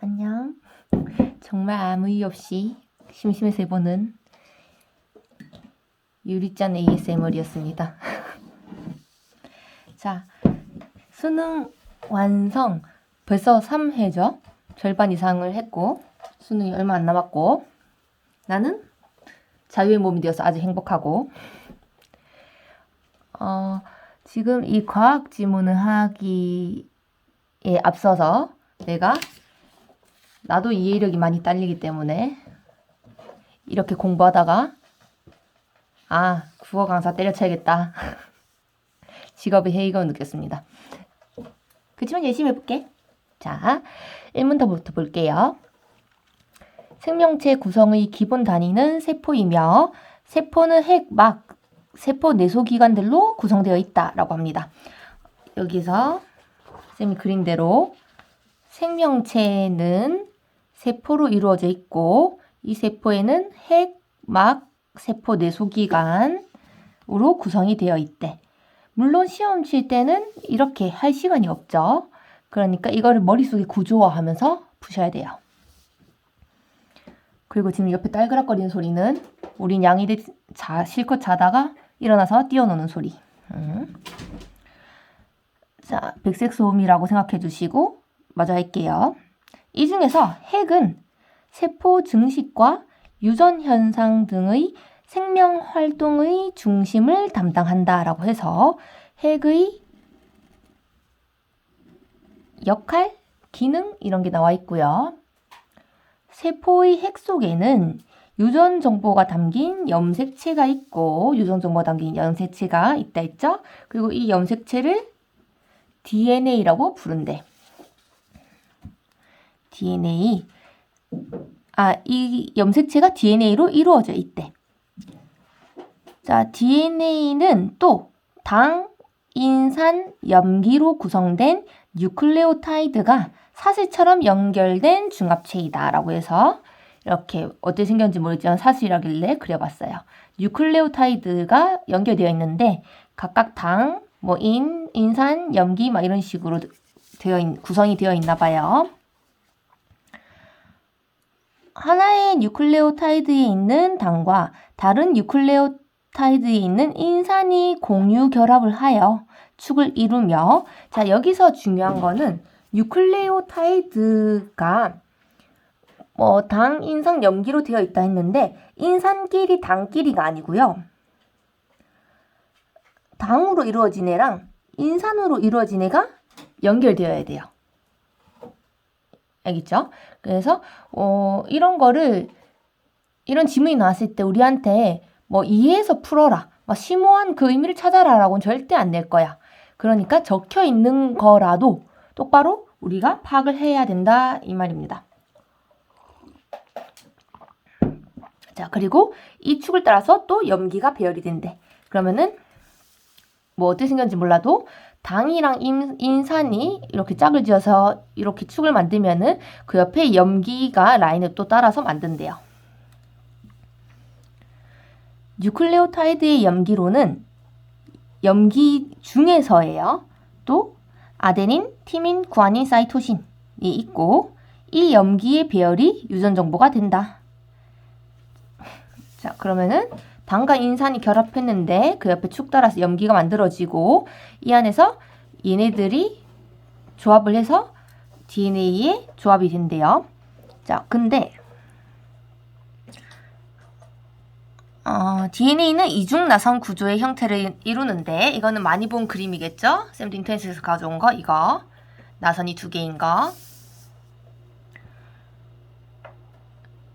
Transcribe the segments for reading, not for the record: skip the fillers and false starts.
안녕. 정말 아무 이유 없이 심심해서 해보는 유리잔 ASMR이었습니다. 자, 수능 완성. 벌써 3회죠. 절반 이상을 했고 수능이 얼마 안 남았고 나는 자유의 몸이 되어서 아주 행복하고 지금 이 과학 지문을 하기에 앞서서 나도 이해력이 많이 딸리기 때문에 이렇게 공부하다가 국어 강사 때려쳐야겠다. 직업의 회의감을 느꼈습니다. 그치만 열심히 해볼게. 자, 1문부터 볼게요. 생명체 구성의 기본 단위는 세포이며 세포는 세포 내소기관들로 구성되어 있다라고 합니다. 여기서 쌤이 그린 대로 생명체는 세포로 이루어져 있고 이 세포에는 핵, 막, 세포 내소기관으로 구성이 되어 있대. 물론 시험 칠 때는 이렇게 할 시간이 없죠. 그러니까 이거를 머릿속에 구조화하면서 푸셔야 돼요. 그리고 지금 옆에 딸그락거리는 소리는 우린 양이들 실컷 자다가 일어나서 뛰어노는 소리. 자, 백색 소음이라고 생각해 주시고 마저 할게요. 이 중에서 핵은 세포 증식과 유전 현상 등의 생명 활동의 중심을 담당한다라고 해서 핵의 역할, 기능 이런 게 나와 있고요. 세포의 핵 속에는 유전 정보가 담긴 염색체가 있고 유전 정보가 담긴 염색체가 있다 했죠. 그리고 이 염색체를 DNA라고 부른대. DNA. 이 염색체가 DNA로 이루어져 있대. 자, DNA는 또 당, 인산, 염기로 구성된 뉴클레오타이드가 사슬처럼 연결된 중합체이다 라고 해서 이렇게 어떻게 생겼는지 모르지만 사슬이라길래 그려봤어요. 뉴클레오타이드가 연결되어 있는데 각각 당, 인산, 염기 막 이런 식으로 구성이 되어 있나 봐요. 하나의 뉴클레오타이드에 있는 당과 다른 뉴클레오타이드에 있는 인산이 공유 결합을 하여 축을 이루며, 자, 여기서 중요한 거는 뉴클레오타이드가 당, 인산, 염기로 되어 있다 했는데 인산끼리 당끼리가 아니고요. 당으로 이루어진 애랑 인산으로 이루어진 애가 연결되어야 돼요. 알겠죠? 그래서 이런 지문이 나왔을 때 우리한테 이해해서 풀어라, 심오한 그 의미를 찾아라 라고는 절대 안 낼 거야. 그러니까 적혀 있는 거라도 똑바로 우리가 파악을 해야 된다 이 말입니다. 자, 그리고 이 축을 따라서 또 염기가 배열이 된대. 그러면은 어떻게 생겼는지 몰라도 당이랑 인산이 이렇게 짝을 지어서 이렇게 축을 만들면은 그 옆에 염기가 라인을 또 따라서 만든대요. 뉴클레오타이드의 염기로는 염기 중에서예요. 또 아데닌, 티민, 구아닌, 사이토신이 있고 이 염기의 배열이 유전 정보가 된다. 자, 그러면은 당과 인산이 결합했는데 그 옆에 축 따라서 염기가 만들어지고 이 안에서 얘네들이 조합을 해서 DNA의 조합이 된대요. 자, 근데 DNA는 이중나선 구조의 형태를 이루는데 이거는 많이 본 그림이겠죠? 쌤도 인터넷에서 가져온 거 이거 나선이 2개인 거.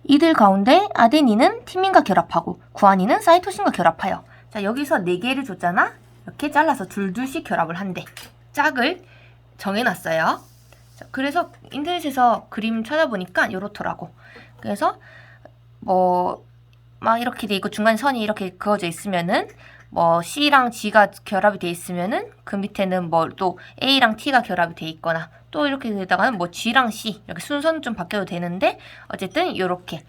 이들 가운데 아데닌은 티민과 결합하고 구아닌은 사이토신과 결합하여, 자, 여기서 4개를 줬잖아? 이렇게 잘라서 둘둘씩 결합을 한대. 짝을 정해놨어요. 자, 그래서 인터넷에서 그림 찾아보니까 이렇더라고. 그래서 이렇게 돼 있고 중간에 선이 이렇게 그어져 있으면은 C랑 G가 결합이 돼 있으면은 그 밑에는 또 A랑 T가 결합이 돼 있거나 또 이렇게 되다가는 G랑 C 이렇게 순서는 좀 바뀌어도 되는데 어쨌든 이렇게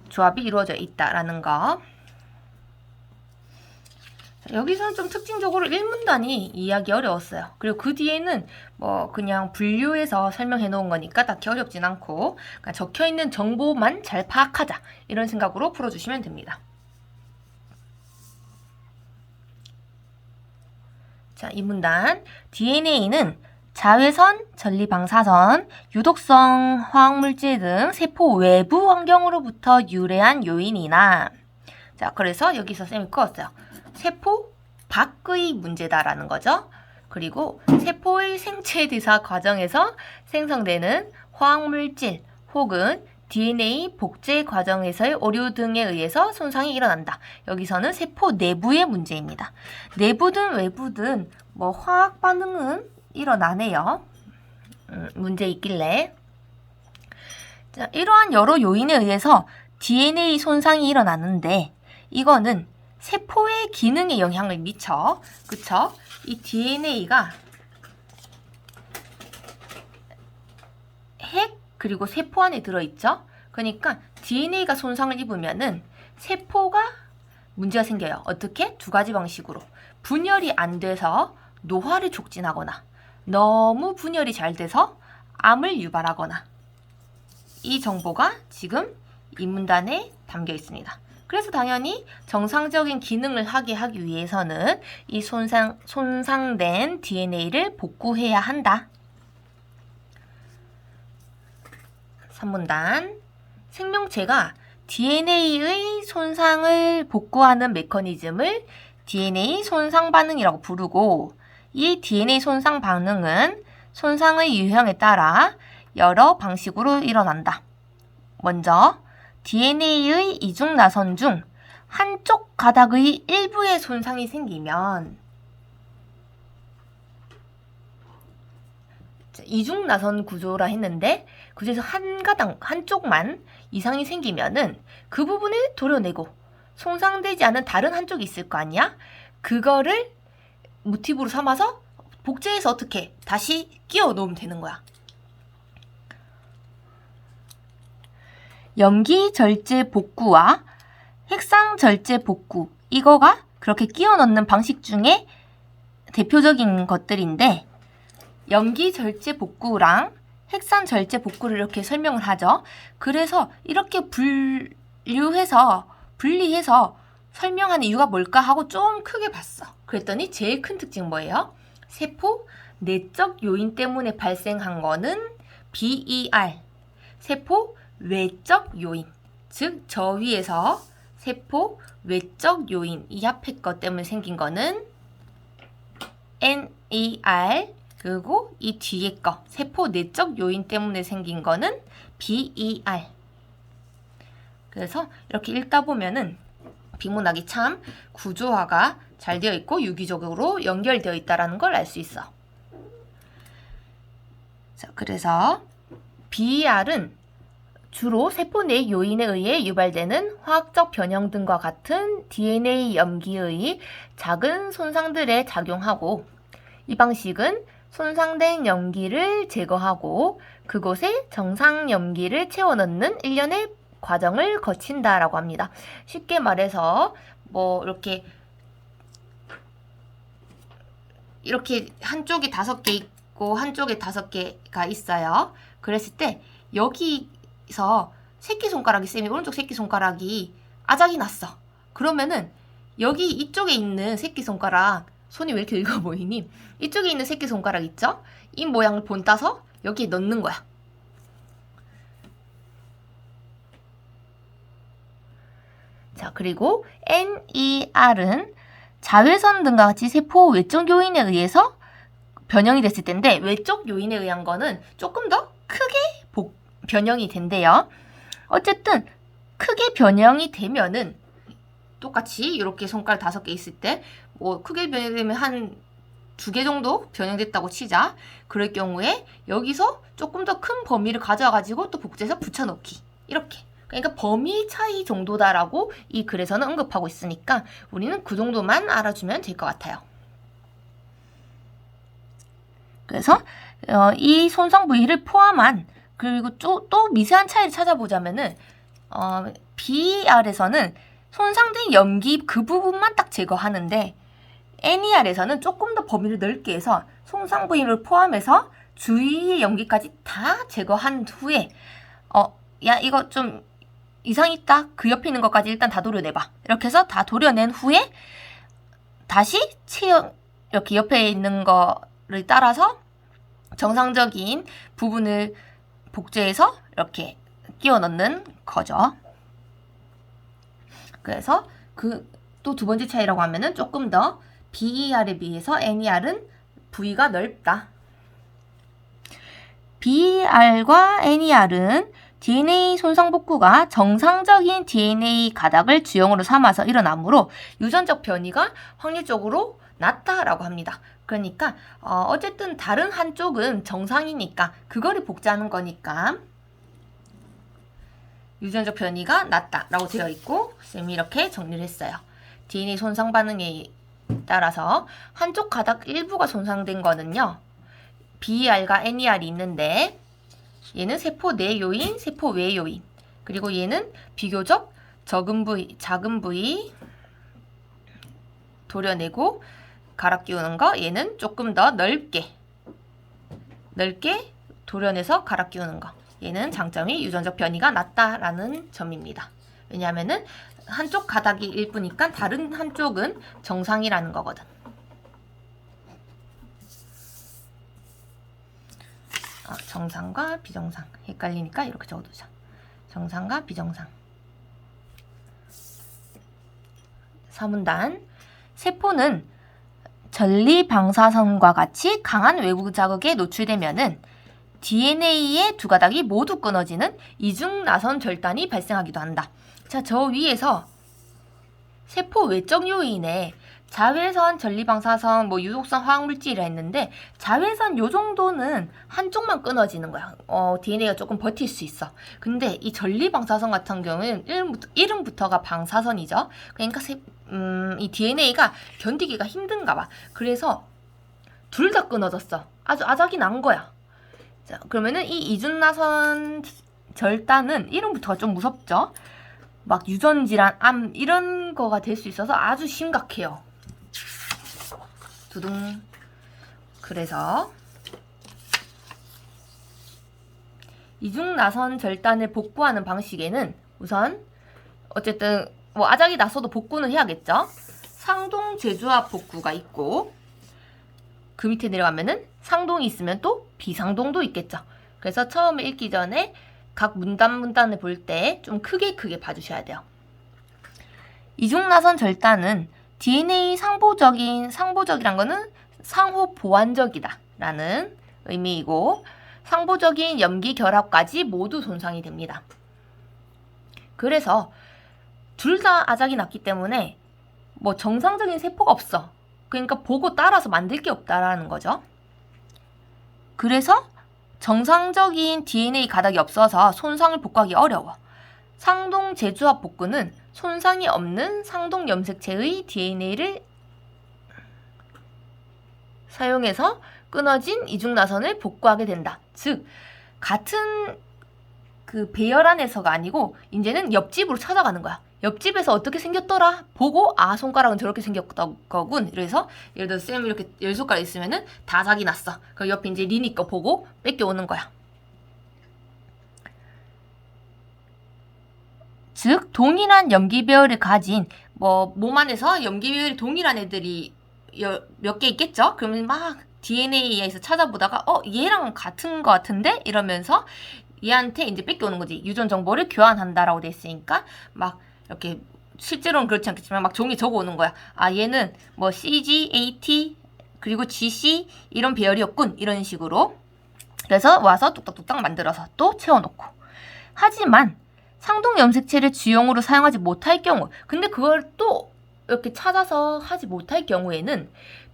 조합이 이루어져 있다라는 거. 여기서는 좀 특징적으로 1문단이 이해하기 어려웠어요. 그리고 그 뒤에는 뭐 그냥 분류해서 설명해 놓은 거니까 딱히 어렵진 않고 그러니까 적혀 있는 정보만 잘 파악하자 이런 생각으로 풀어주시면 됩니다. 자, 이 문단 DNA는 자외선, 전리방사선, 유독성 화학물질 등 세포 외부 환경으로부터 유래한 요인이나 자, 그래서 여기서 쌤이 그었어요. 세포 밖의 문제다라는 거죠. 그리고 세포의 생체 대사 과정에서 생성되는 화학물질 혹은 DNA 복제 과정에서의 오류 등에 의해서 손상이 일어난다. 여기서는 세포 내부의 문제입니다. 내부든 외부든 뭐 화학 반응은 일어나네요. 문제 있길래. 자, 이러한 여러 요인에 의해서 DNA 손상이 일어나는데 이거는 세포의 기능에 영향을 미쳐. 그쵸? 이 DNA가 핵 그리고 세포 안에 들어있죠? 그러니까 DNA가 손상을 입으면은 세포가 문제가 생겨요. 어떻게? 두 가지 방식으로. 분열이 안 돼서 노화를 촉진하거나 너무 분열이 잘 돼서 암을 유발하거나 이 정보가 지금 이 문단에 담겨 있습니다. 그래서 당연히 정상적인 기능을 하게 하기 위해서는 이 손상된 DNA를 복구해야 한다. 3문단 생명체가 DNA의 손상을 복구하는 메커니즘을 DNA 손상 반응이라고 부르고 이 DNA 손상 반응은 손상의 유형에 따라 여러 방식으로 일어난다. 먼저 DNA의 이중 나선 중 한쪽 가닥의 일부에 손상이 생기면 이중 나선 구조라 했는데 그중에서 한 가닥 한쪽만 이상이 생기면은 그 부분을 도려내고 손상되지 않은 다른 한쪽이 있을 거 아니야? 그거를 모티브로 삼아서 복제해서 어떻게 다시 끼워 넣으면 되는 거야. 염기 절제 복구와 핵상 절제 복구 이거가 그렇게 끼워 넣는 방식 중에 대표적인 것들인데 염기 절제 복구랑 핵산 절제 복구를 이렇게 설명을 하죠. 그래서 이렇게 분리해서 설명하는 이유가 뭘까 하고 좀 크게 봤어. 그랬더니 제일 큰 특징은 뭐예요? 세포 내적 요인 때문에 발생한 거는 BER, 세포 외적 요인, 즉 저 위에서 세포 외적 요인 이 앞에 것 때문에 생긴 거는 NER, 그리고 이 뒤에 거 세포 내적 요인 때문에 생긴 거는 BER. 그래서 이렇게 읽다 보면은 비문학이 참 구조화가 잘 되어 있고 유기적으로 연결되어 있다는 걸 알 수 있어. 자, 그래서 BER은 주로 세포 내 요인에 의해 유발되는 화학적 변형 등과 같은 DNA 염기의 작은 손상들에 작용하고 이 방식은 손상된 염기를 제거하고 그곳에 정상 염기를 채워넣는 일련의 과정을 거친다라고 합니다. 쉽게 말해서 뭐 이렇게 한쪽에 5개 있고 한쪽에 5개가 있어요. 그랬을 때 여기서 새끼손가락이 쌤이 오른쪽 새끼손가락이 아작이 났어. 그러면은 여기 이쪽에 있는 새끼손가락 손이 왜 이렇게 늙어 보이니? 이쪽에 있는 새끼손가락 있죠? 이 모양을 본따서 여기에 넣는 거야. 자, 그리고 NER은 자외선 등과 같이 세포 외적 요인에 의해서 변형이 됐을 텐데 외적 요인에 의한 거는 조금 더 크게 변형이 된대요. 어쨌든 크게 변형이 되면은 똑같이 이렇게 손가락 5개 있을 때 뭐 크게 변형되면 한 2개 정도 변형됐다고 치자. 그럴 경우에 여기서 조금 더 큰 범위를 가져와가지고 또 복제해서 붙여넣기. 이렇게. 그러니까 범위 차이 정도다라고 이 글에서는 언급하고 있으니까 우리는 그 정도만 알아주면 될 것 같아요. 그래서 이 손상 부위를 포함한 그리고 또 미세한 차이를 찾아보자면은 BER에서는 손상된 염기 그 부분만 딱 제거하는데 NER에서는 조금 더 범위를 넓게 해서 손상 부위를 포함해서 주위의 염기까지 다 제거한 후에 야 이거 좀 이상 있다. 그 옆에 있는 것까지 일단 다 도려내봐. 이렇게 해서 다 도려낸 후에 다시 이렇게 옆에 있는 거를 따라서 정상적인 부분을 복제해서 이렇게 끼워 넣는 거죠. 그래서 또 두 번째 차이라고 하면은 조금 더 BER에 비해서 NER은 부위가 넓다. BER과 NER은 DNA 손상 복구가 정상적인 DNA 가닥을 주용으로 삼아서 일어나므로 유전적 변이가 확률적으로 낮다라고 합니다. 그러니까 어쨌든 다른 한쪽은 정상이니까 그거를 복제하는 거니까 유전적 변이가 낮다라고 되어 있고 쌤이 이렇게 정리를 했어요. DNA 손상 반응에 따라서 한쪽 가닥 일부가 손상된 거는요. BER과 NER이 있는데 얘는 세포 내 요인, 세포 외 요인. 그리고 얘는 비교적 작은 부위 도려내고 갈아 끼우는 거. 얘는 조금 더 넓게 도려내서 갈아 끼우는 거. 얘는 장점이 유전적 변이가 낮다라는 점입니다. 왜냐하면은 한쪽 가닥이 일부니까 다른 한쪽은 정상이라는 거거든. 정상과 비정상 헷갈리니까 이렇게 적어두자. 정상과 비정상. 3문단 세포는 전리방사선과 같이 강한 외부 자극에 노출되면은 DNA의 두 가닥이 모두 끊어지는 이중나선 절단이 발생하기도 한다. 자, 저 위에서 세포 외적 요인에 자외선, 전리방사선, 유독성 화학물질이라 했는데 자외선 요 정도는 한쪽만 끊어지는 거야. DNA가 조금 버틸 수 있어. 근데 이 전리방사선 같은 경우는 이름부터가 방사선이죠. 그러니까 이 DNA가 견디기가 힘든가 봐. 그래서 둘 다 끊어졌어. 아주 아작이 난 거야. 자, 그러면은 이 이중나선 절단은 이름부터가 좀 무섭죠. 막 유전질환, 암 이런 거가 될 수 있어서 아주 심각해요. 두둥. 그래서 이중나선 절단을 복구하는 방식에는 우선 어쨌든 아작이 났어도 복구는 해야겠죠. 상동 제조합 복구가 있고 그 밑에 내려가면은 상동이 있으면 또 비상동도 있겠죠. 그래서 처음에 읽기 전에 각 문단을 볼 때 좀 크게 봐주셔야 돼요. 이중나선 절단은 DNA 상보적이란 거는 상호 보완적이다 라는 의미이고 상보적인 염기 결합까지 모두 손상이 됩니다. 그래서 둘 다 아작이 났기 때문에 정상적인 세포가 없어. 그러니까 보고 따라서 만들 게 없다라는 거죠. 그래서 정상적인 DNA 가닥이 없어서 손상을 복구하기 어려워. 상동 재조합 복구는 손상이 없는 상동 염색체의 DNA를 사용해서 끊어진 이중나선을 복구하게 된다. 즉, 같은 그 배열 안에서가 아니고 이제는 옆집으로 찾아가는 거야. 옆집에서 어떻게 생겼더라 보고 손가락은 저렇게 생겼거군. 그래서 예를 들어서 쌤이 이렇게 10손가락 있으면은 다 작이 났어. 그럼 옆에 이제 리니 거 보고 뺏겨오는 거야. 즉 동일한 염기 배열을 가진 몸 안에서 염기 배열이 동일한 애들이 몇 개 있겠죠? 그러면 막 DNA에서 찾아보다가 얘랑 같은 거 같은데? 이러면서 얘한테 이제 뺏겨오는 거지. 유전 정보를 교환한다라고 돼 있으니까 막 이렇게 실제로는 그렇지 않겠지만 막 종이 적어 오는 거야. 얘는 CG, AT 그리고 GC 이런 배열이었군. 이런 식으로. 그래서 와서 뚝딱뚝딱 만들어서 또 채워놓고. 하지만 상동 염색체를 주용으로 사용하지 못할 경우, 근데 그걸 또 이렇게 찾아서 하지 못할 경우에는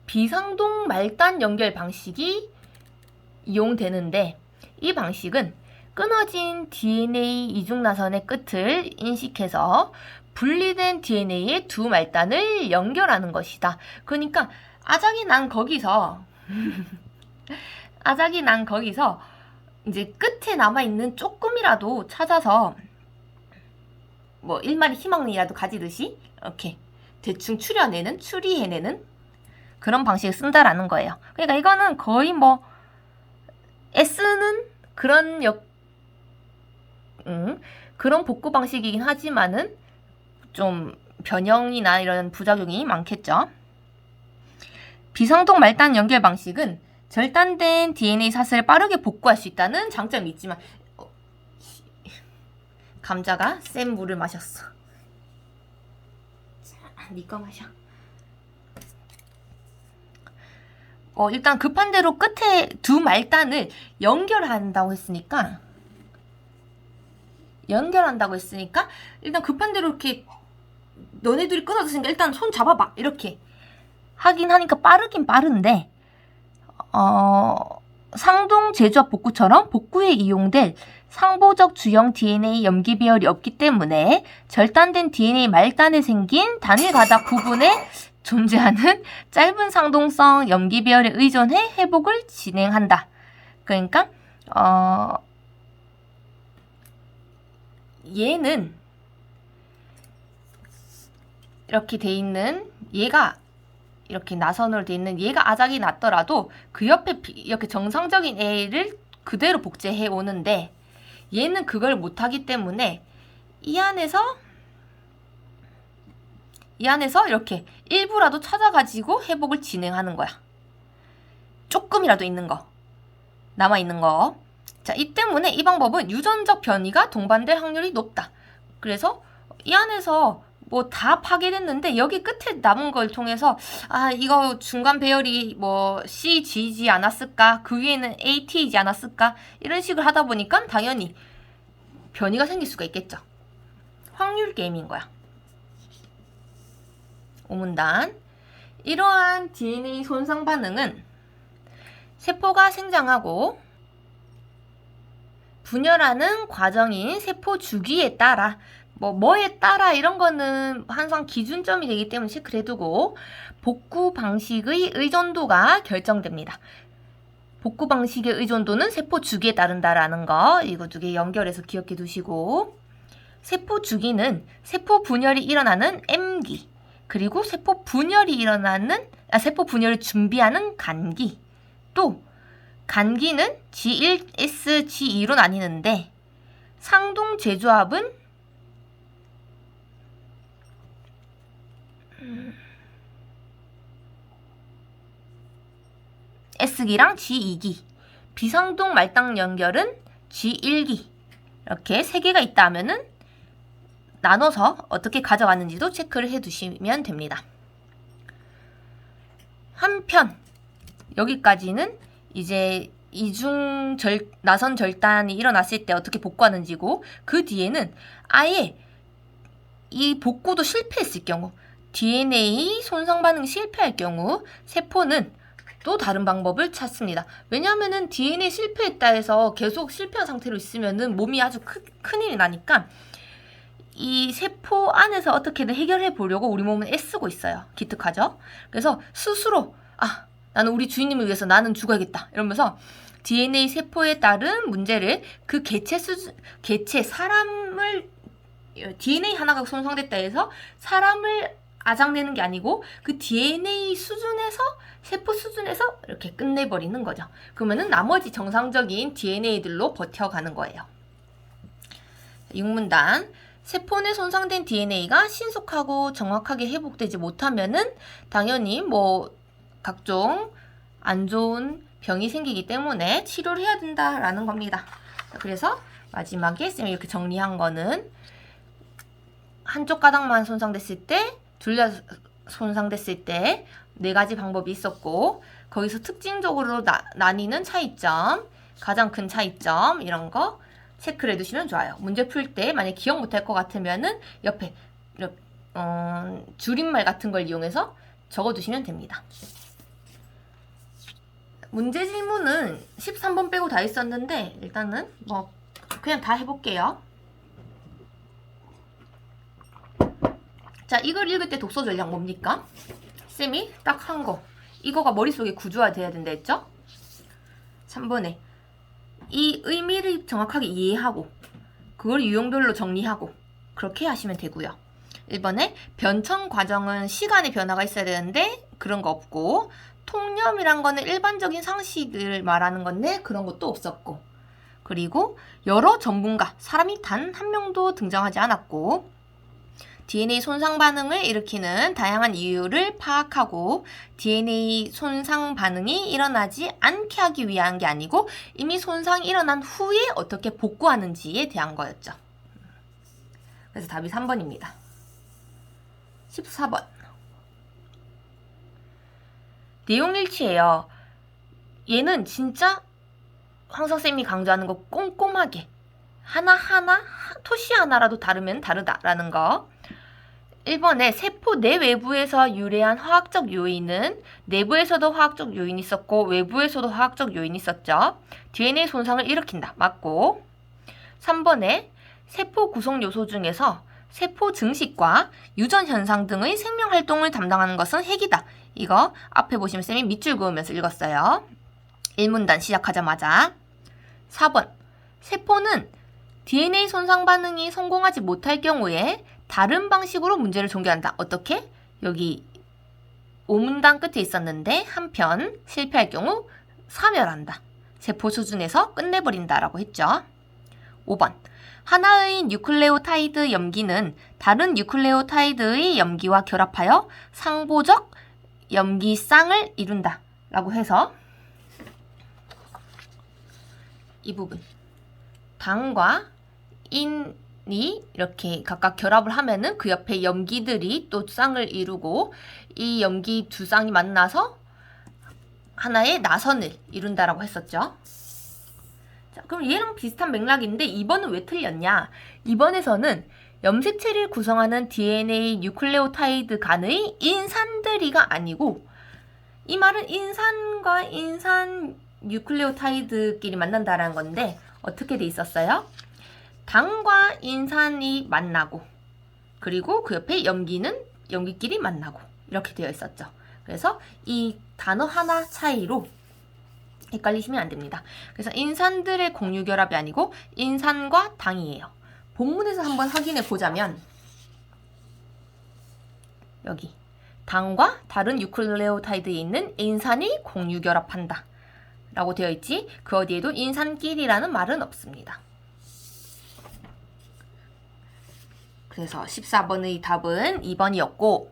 비상동 말단 연결 방식이 이용되는데 이 방식은 끊어진 DNA 이중나선의 끝을 인식해서 분리된 DNA의 두 말단을 연결하는 것이다. 그러니까 아작이 난 거기서 이제 끝에 남아있는 조금이라도 찾아서 1마리 희망이라도 가지듯이 이렇게 대충 추리해내는 그런 방식을 쓴다라는 거예요. 그러니까 이거는 거의 뭐 S는 그런 그런 복구 방식이긴 하지만은 좀 변형이나 이런 부작용이 많겠죠. 비상동 말단 연결 방식은 절단된 DNA 사슬을 빠르게 복구할 수 있다는 장점이 있지만 감자가 센 물을 마셨어. 자, 니꺼 마셔. 일단 급한 대로 끝에 두 말단을 연결한다고 했으니까 일단 급한 대로 이렇게 너네들이 끊어졌으니까 일단 손 잡아봐 이렇게 하긴 하니까 빠르긴 빠른데 상동 제조합 복구처럼 복구에 이용될 상보적 주형 DNA 염기 배열이 없기 때문에 절단된 DNA 말단에 생긴 단일 가닥 부분에 존재하는 짧은 상동성 염기 배열에 의존해 회복을 진행한다. 그러니까 얘는 이렇게 돼 있는 얘가 이렇게 나선으로 돼 있는 얘가 아작이 났더라도 그 옆에 이렇게 정상적인 애를 그대로 복제해 오는데 얘는 그걸 못하기 때문에 이 안에서 이렇게 일부라도 찾아가지고 회복을 진행하는 거야. 조금이라도 있는 거, 남아있는 거. 자, 이 때문에 이 방법은 유전적 변이가 동반될 확률이 높다. 그래서 이 안에서 뭐 다 파괴됐는데 여기 끝에 남은 걸 통해서 이거 중간 배열이 뭐 CG이지 않았을까? 그 위에는 AT이지 않았을까? 이런 식으로 하다 보니까 당연히 변이가 생길 수가 있겠죠. 확률 게임인 거야. 오문단. 이러한 DNA 손상 반응은 세포가 생장하고 분열하는 과정인 세포 주기에 따라 뭐에 따라 이런 거는 항상 기준점이 되기 때문에 체크를 해두고 복구 방식의 의존도가 결정됩니다. 복구 방식의 의존도는 세포 주기에 따른다라는 거 이거 두 개 연결해서 기억해 두시고 세포 주기는 세포 분열이 일어나는 M기 그리고 세포 분열을 준비하는 간기 또 간기는 G1S, G2로 나뉘는데 상동 제조합은 S기랑 G2기, 비상동 말단 연결은 G1기 이렇게 세 개가 있다 하면은 나눠서 어떻게 가져왔는지도 체크를 해두시면 됩니다. 한편 여기까지는 이제 나선 절단이 일어났을 때 어떻게 복구하는지고 그 뒤에는 아예 이 복구도 실패했을 경우 DNA 손상 반응이 실패할 경우 세포는 또 다른 방법을 찾습니다. 왜냐하면은 DNA 실패했다 해서 계속 실패한 상태로 있으면은 몸이 아주 큰일이 나니까 이 세포 안에서 어떻게든 해결해 보려고 우리 몸은 애쓰고 있어요. 기특하죠? 그래서 스스로 나는 우리 주인님을 위해서 나는 죽어야겠다 이러면서 DNA 세포에 따른 문제를 그 사람을 DNA 하나가 손상됐다 해서 사람을 아작내는 게 아니고 그 DNA 수준에서 세포 수준에서 이렇게 끝내버리는 거죠. 그러면은 나머지 정상적인 DNA들로 버텨가는 거예요. 6문단 세포 내 손상된 DNA가 신속하고 정확하게 회복되지 못하면은 당연히 뭐 각종 안 좋은 병이 생기기 때문에 치료를 해야 된다라는 겁니다. 그래서 마지막에 쌤이 이렇게 정리한 거는 한쪽 가닥만 손상됐을 때, 둘다 손상됐을 때 4가지 방법이 있었고 거기서 특징적으로 나뉘는 차이점, 가장 큰 차이점 이런 거 체크를 해두시면 좋아요. 문제 풀 때 만약 기억 못할 것 같으면은 옆에 줄임말 같은 걸 이용해서 적어두시면 됩니다. 문제 질문은 13번 빼고 다 있었는데 일단은 뭐 그냥 다 해볼게요. 자, 이걸 읽을 때 독서 전략 뭡니까? 쌤이 딱 한 거. 이거가 머릿속에 구조화돼야 된다 했죠? 3번에 이 의미를 정확하게 이해하고 그걸 유형별로 정리하고 그렇게 하시면 되고요. 1번에 변천 과정은 시간의 변화가 있어야 되는데 그런 거 없고, 통념이란 거는 일반적인 상식을 말하는 건데 그런 것도 없었고, 그리고 여러 전문가, 사람이 단 한 명도 등장하지 않았고, DNA 손상 반응을 일으키는 다양한 이유를 파악하고 DNA 손상 반응이 일어나지 않게 하기 위한 게 아니고 이미 손상이 일어난 후에 어떻게 복구하는지에 대한 거였죠. 그래서 답이 3번입니다. 14번. 내용 일치예요. 얘는 진짜 황석쌤이 강조하는 거 꼼꼼하게 하나하나 토시 하나라도 다르면 다르다라는 거. 1번에 세포 내외부에서 유래한 화학적 요인은 내부에서도 화학적 요인이 있었고 외부에서도 화학적 요인이 있었죠. DNA 손상을 일으킨다. 맞고. 3번에 세포 구성 요소 중에서 세포 증식과 유전 현상 등의 생명 활동을 담당하는 것은 핵이다. 이거 앞에 보시면 쌤이 밑줄 그으면서 읽었어요. 1문단 시작하자마자. 4번. 세포는 DNA 손상 반응이 성공하지 못할 경우에 다른 방식으로 문제를 종결한다. 어떻게? 여기 5문단 끝에 있었는데 한편 실패할 경우 사멸한다. 세포 수준에서 끝내버린다 라고 했죠. 5번. 하나의 뉴클레오타이드 염기는 다른 뉴클레오타이드의 염기와 결합하여 상보적 염기쌍을 이룬다 라고 해서 이 부분 당과 인이 이렇게 각각 결합을 하면은 그 옆에 염기들이 또 쌍을 이루고 이 염기 두 쌍이 만나서 하나의 나선을 이룬다라고 했었죠. 자, 그럼 얘랑 비슷한 맥락인데 2번은 왜 틀렸냐? 2번에서는 염색체를 구성하는 DNA 뉴클레오타이드 간의 인산들이가 아니고, 이 말은 인산과 인산 뉴클레오타이드끼리 만난다라는 건데 어떻게 돼 있었어요? 당과 인산이 만나고 그리고 그 옆에 염기끼리 만나고 이렇게 되어 있었죠. 그래서 이 단어 하나 차이로 헷갈리시면 안 됩니다. 그래서 인산들의 공유 결합이 아니고 인산과 당이에요. 본문에서 한번 확인해 보자면 여기 당과 다른 뉴클레오타이드에 있는 인산이 공유 결합한다 라고 되어 있지, 그 어디에도 인산끼리라는 말은 없습니다. 그래서 14번의 답은 2번이었고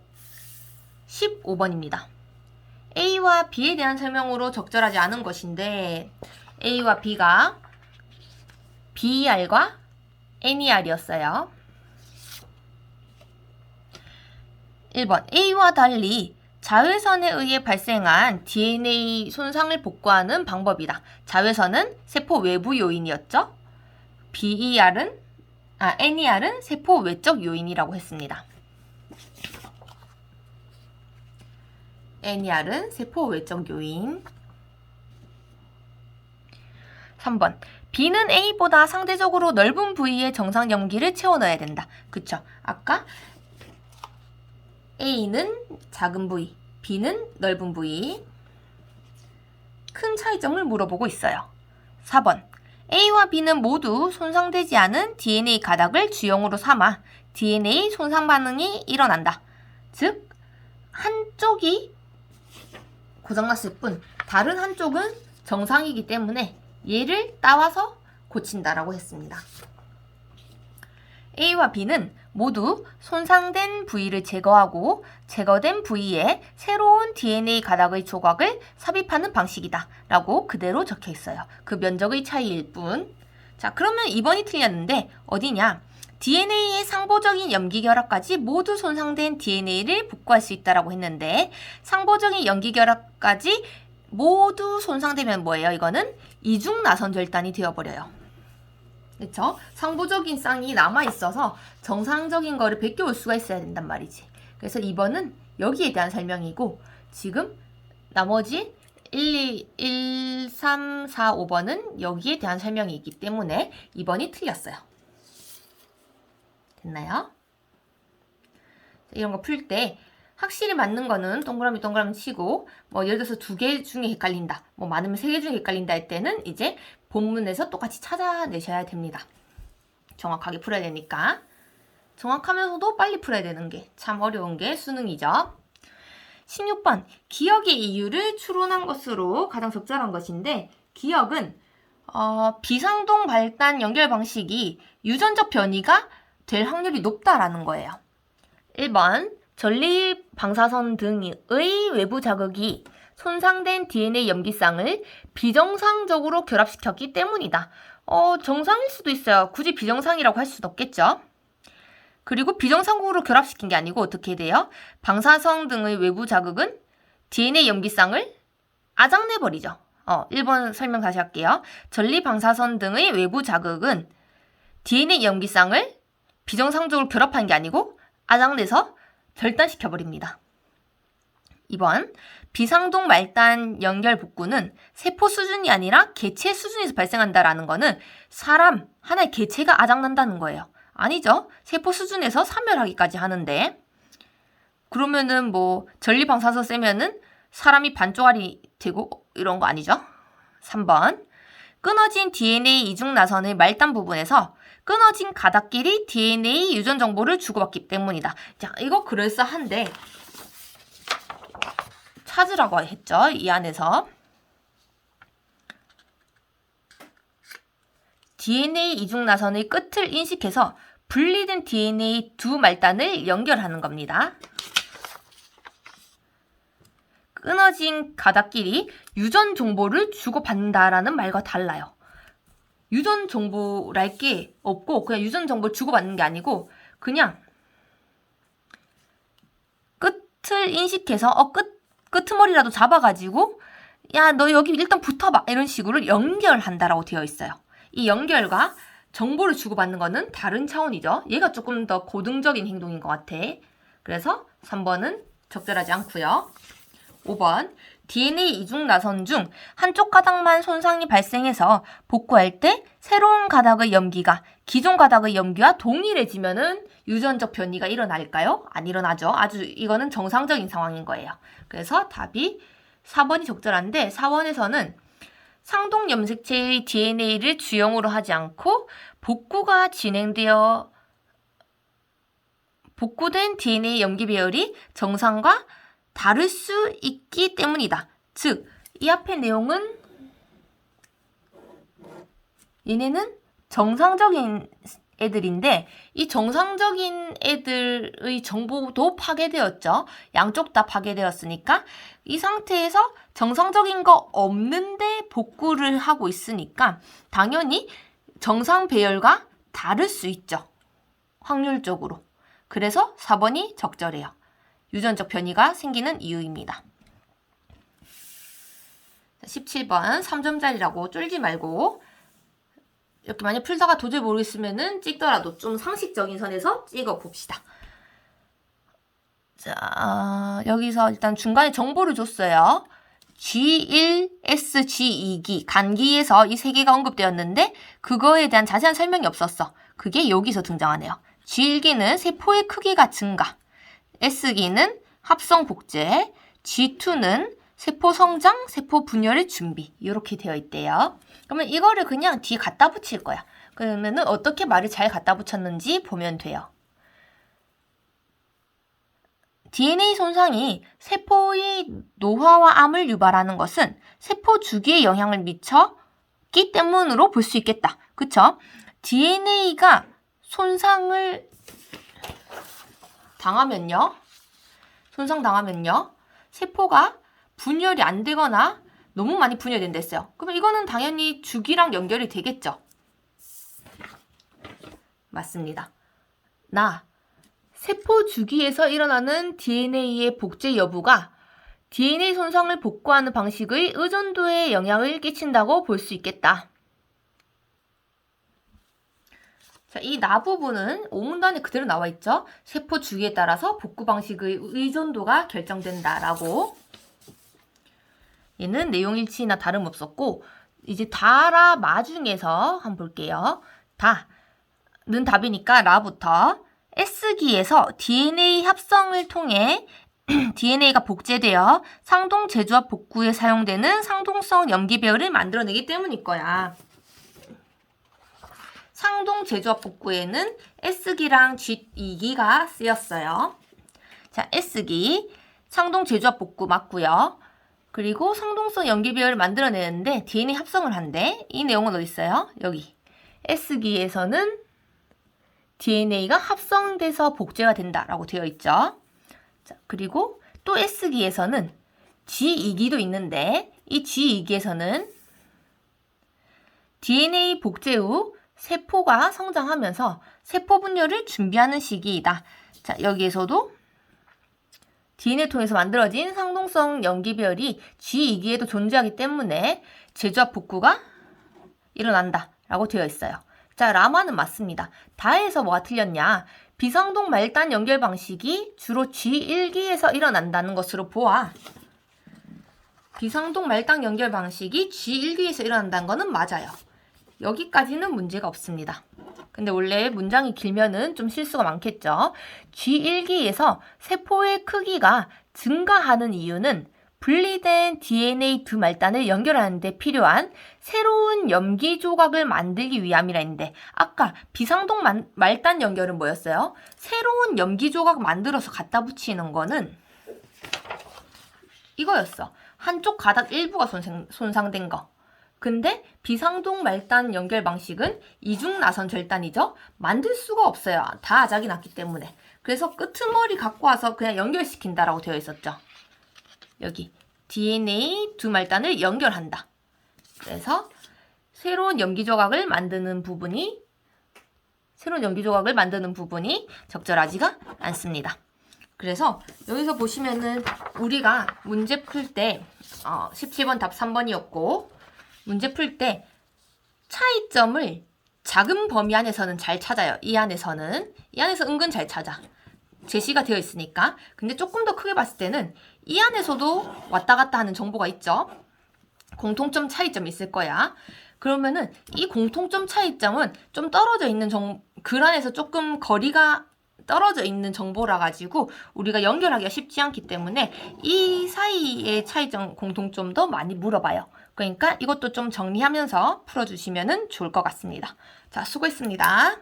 15번입니다. A와 B에 대한 설명으로 적절하지 않은 것인데 A와 B가 BER과 NER이었어요. 1번. A와 달리 자외선에 의해 발생한 DNA 손상을 복구하는 방법이다. 자외선은 세포 외부 요인이었죠. NER은 세포 외적 요인이라고 했습니다. NER은 세포 외적 요인. 3번. B는 A보다 상대적으로 넓은 부위에 정상 염기를 채워 넣어야 된다. 그쵸? 아까 A는 작은 부위, B는 넓은 부위. 큰 차이점을 물어보고 있어요. 4번. A와 B는 모두 손상되지 않은 DNA 가닥을 주형으로 삼아 DNA 손상 반응이 일어난다. 즉, 한쪽이 고장났을 뿐 다른 한쪽은 정상이기 때문에 얘를 따와서 고친다라고 했습니다. A와 B는 모두 손상된 부위를 제거하고 제거된 부위에 새로운 DNA 가닥의 조각을 삽입하는 방식이다 라고 그대로 적혀 있어요. 그 면적의 차이일 뿐. 자, 그러면 2번이 틀렸는데 어디냐? DNA의 상보적인 염기 결합까지 모두 손상된 DNA를 복구할 수 있다라고 했는데 상보적인 염기 결합까지 모두 손상되면 뭐예요? 이거는 이중 나선 절단이 되어버려요. 그렇죠? 상보적인 쌍이 남아있어서 정상적인 거를 베껴올 수가 있어야 된단 말이지. 그래서 2번은 여기에 대한 설명이고 지금 나머지 1, 3, 4, 5번은 여기에 대한 설명이 있기 때문에 2번이 틀렸어요. 됐나요? 이런 거 풀 때 확실히 맞는 거는 동그라미 치고 뭐 예를 들어서 2개 중에 헷갈린다, 뭐 많으면 3개 중에 헷갈린다 할 때는 이제 본문에서 똑같이 찾아내셔야 됩니다. 정확하게 풀어야 되니까. 정확하면서도 빨리 풀어야 되는 게 참 어려운 게 수능이죠. 16번 기역의 이유를 추론한 것으로 가장 적절한 것인데 기역은 비상동 발단 연결 방식이 유전적 변이가 될 확률이 높다라는 거예요. 1번 전리 방사선 등의 외부 자극이 손상된 DNA 염기쌍을 비정상적으로 결합시켰기 때문이다. 정상일 수도 있어요. 굳이 비정상이라고 할 수도 없겠죠. 그리고 비정상으로 결합시킨 게 아니고 어떻게 돼요? 방사선 등의 외부 자극은 DNA 염기쌍을 아작내버리죠. 1번 설명 다시 할게요. 전리 방사선 등의 외부 자극은 DNA 염기쌍을 비정상적으로 결합한 게 아니고 아작내서 절단시켜버립니다. 2번 비상동 말단 연결 복구는 세포 수준이 아니라 개체 수준에서 발생한다라는 거는 사람 하나의 개체가 아작난다는 거예요. 아니죠. 세포 수준에서 사멸하기까지 하는데 그러면은 전리 방사선 쐬면은 사람이 반쪽알이 되고 이런 거 아니죠? 3번 끊어진 DNA 이중 나선의 말단 부분에서 끊어진 가닥끼리 DNA 유전 정보를 주고받기 때문이다. 자, 이거 그럴싸한데 찾으라고 했죠. 이 안에서 DNA 이중 나선의 끝을 인식해서 분리된 DNA 두 말단을 연결하는 겁니다. 끊어진 가닥끼리 유전 정보를 주고받는다라는 말과 달라요. 유전 정보랄 게 없고 그냥 유전 정보를 주고받는 게 아니고 그냥 끝을 인식해서 끄트머리라도 잡아가지고 야, 너 여기 일단 붙어봐 이런 식으로 연결한다라고 되어 있어요. 이 연결과 정보를 주고받는 거는 다른 차원이죠. 얘가 조금 더 고등적인 행동인 것 같아. 그래서 3번은 적절하지 않고요. 5번 DNA 이중 나선 중 한쪽 가닥만 손상이 발생해서 복구할 때 새로운 가닥의 염기가 기존 가닥의 염기와 동일해지면은 유전적 변이가 일어날까요? 안 일어나죠. 아주 이거는 정상적인 상황인 거예요. 그래서 답이 4번이 적절한데 4번에서는 상동 염색체의 DNA를 주형으로 하지 않고 복구가 진행되어 복구된 DNA 염기 배열이 정상과 다를 수 있기 때문이다. 즉, 이 앞의 내용은 얘네는 정상적인 애들인데 이 정상적인 애들의 정보도 파괴되었죠. 양쪽 다 파괴되었으니까 이 상태에서 정상적인 거 없는데 복구를 하고 있으니까 당연히 정상 배열과 다를 수 있죠. 확률적으로. 그래서 4번이 적절해요. 유전적 변이가 생기는 이유입니다. 17번 3점짜리라고 쫄지 말고 이렇게 만약 풀다가 도저히 모르겠으면은 찍더라도 좀 상식적인 선에서 찍어 봅시다. 자, 여기서 일단 중간에 정보를 줬어요. G1, S, G2기, 간기에서 이 세 개가 언급되었는데 그거에 대한 자세한 설명이 없었어. 그게 여기서 등장하네요. G1기는 세포의 크기가 증가, S기는 합성 복제, G2는 세포 성장, 세포 분열의 준비 이렇게 되어 있대요. 그러면 이거를 그냥 뒤에 갖다 붙일 거야. 그러면은 어떻게 말을 잘 갖다 붙였는지 보면 돼요. DNA 손상이 세포의 노화와 암을 유발하는 것은 세포 주기에 영향을 미쳤기 때문으로 볼 수 있겠다. 그쵸? DNA가 손상을 당하면요. 손상당하면요. 세포가 분열이 안 되거나 너무 많이 분열된다 했어요. 그러면 이거는 당연히 주기랑 연결이 되겠죠. 맞습니다. 세포 주기에서 일어나는 DNA의 복제 여부가 DNA 손상을 복구하는 방식의 의존도에 영향을 끼친다고 볼 수 있겠다. 자, 이 나 부분은 오문단에 그대로 나와 있죠. 세포 주기에 따라서 복구 방식의 의존도가 결정된다라고. 얘는 내용 일치나 다름없었고 이제 다라 마중에서 한번 볼게요. 다는 답이니까 라부터 S기에서 DNA 합성을 통해 DNA가 복제되어 상동 재조합 복구에 사용되는 상동성 염기 배열을 만들어내기 때문일 거야. 상동 제조합 복구에는 S기랑 G2기가 쓰였어요. 자, S기 상동 제조합 복구 맞고요. 그리고 상동성 염기비율을 만들어내는데 DNA 합성을 한대. 이 내용은 어디 있어요? 여기. S기에서는 DNA가 합성돼서 복제가 된다라고 되어 있죠. 자, 그리고 또 S기에서는 G2기도 있는데 이 G2기에서는 DNA 복제 후 세포가 성장하면서 세포 분열을 준비하는 시기이다. 자, 여기에서도 DNA 통해서 만들어진 상동성 염기별이 G2기에도 존재하기 때문에 제조합 복구가 일어난다 라고 되어 있어요. 자, 라마는 맞습니다. 다에서 뭐가 틀렸냐? 비상동 말단 연결 방식이 주로 G1기에서 일어난다는 것으로 보아 비상동 말단 연결 방식이 G1기에서 일어난다는 것은 맞아요. 여기까지는 문제가 없습니다. 근데 원래 문장이 길면은 좀 실수가 많겠죠. G1기에서 세포의 크기가 증가하는 이유는 분리된 DNA 두 말단을 연결하는 데 필요한 새로운 염기 조각을 만들기 위함이라 했는데 아까 비상동 말단 연결은 뭐였어요? 새로운 염기 조각 만들어서 갖다 붙이는 거는 이거였어. 한쪽 가닥 일부가 손상된 거. 근데 비상동 말단 연결 방식은 이중나선 절단이죠. 만들 수가 없어요. 다 아작이 났기 때문에. 그래서 끄트머리 갖고 와서 그냥 연결시킨다라고 되어 있었죠. 여기 DNA 두 말단을 연결한다. 그래서 새로운 염기 조각을 만드는 부분이 적절하지가 않습니다. 그래서 여기서 보시면은 우리가 문제 풀 때 17번 답 3번이었고 문제 풀 때 차이점을 작은 범위 안에서는 잘 찾아요. 이 안에서 은근 잘 찾아. 제시가 되어 있으니까. 근데 조금 더 크게 봤을 때는 이 안에서도 왔다 갔다 하는 정보가 있죠. 공통점 차이점이 있을 거야. 그러면은 이 공통점 차이점은 좀 떨어져 있는 글 안에서 조금 거리가 떨어져 있는 정보라 가지고 우리가 연결하기가 쉽지 않기 때문에 이 사이의 차이점 공통점도 많이 물어봐요. 그러니까 이것도 좀 정리하면서 풀어주시면 좋을 것 같습니다. 자, 수고했습니다.